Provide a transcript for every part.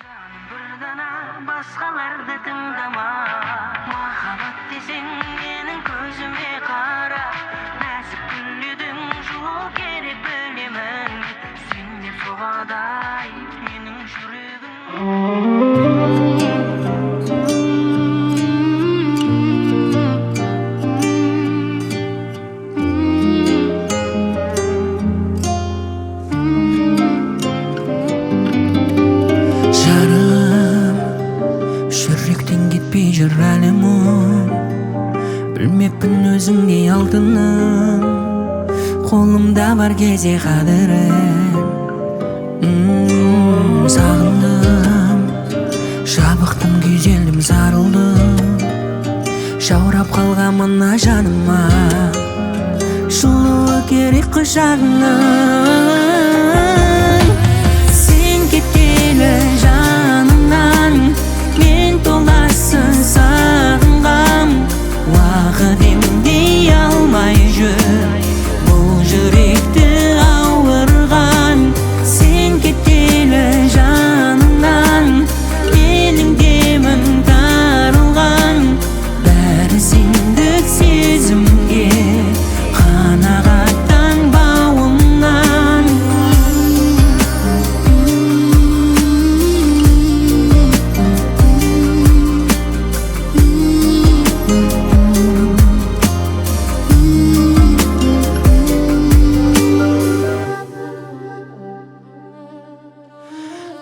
Жаным бұрдана басқаларды тыңдама, махаббат десең менің көзіме қара. Нәзік гүлдің жылу керек білемін, сен деп соғадай менің жүрегім. Жүректен кетпей жүр әлі мұң, білмеппін өзіңдей алтыным, қолымда бар кезде қадірін. Сағындым, жабықтым, күйзелдім, сарылдым, жаурап қалған мына жаныма жылуы керек құшағыңның. Сен кеткелі жанымнан мен толасын сағынғам, уақыт емдей алмай жүр бұл жүректі ауырған. Сен кеткелі жанымнан менің демім тарылған, бәрі сендік сезімге қанағаттанбауымнан.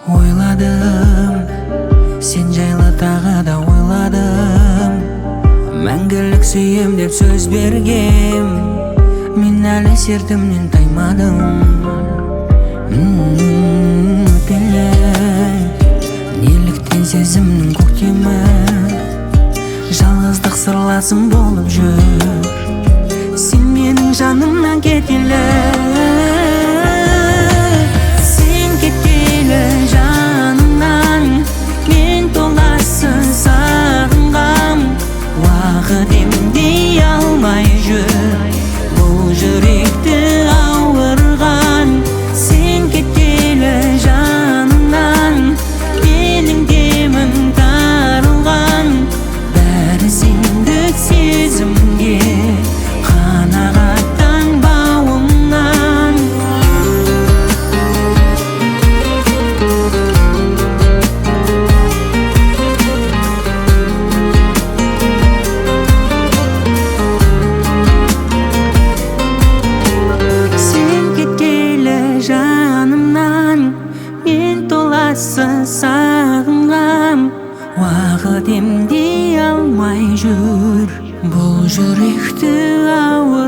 Ойладым, сен жайлы тағы да ойладым, мәңгілік сүйем деп сөз бергем, мен әлі сертімнен таймадым. Өтелі неліктен сезімнің көктемі жалғыздық сырласым болып жүр, сен менің жанымнан кетелі. Сен кеткелі жанымнан мен толасын сағынғам, уақыт емдей алмай жүр бұл жүректі ауырған. Сен кеткелі жанымнан менің демім тарылған, бәрі сендік сезімге қанағаттанбауымнан. Жанымнан мен толасын сағынғам, уақыт емдей алмай жүр бұл жүректі ауыр.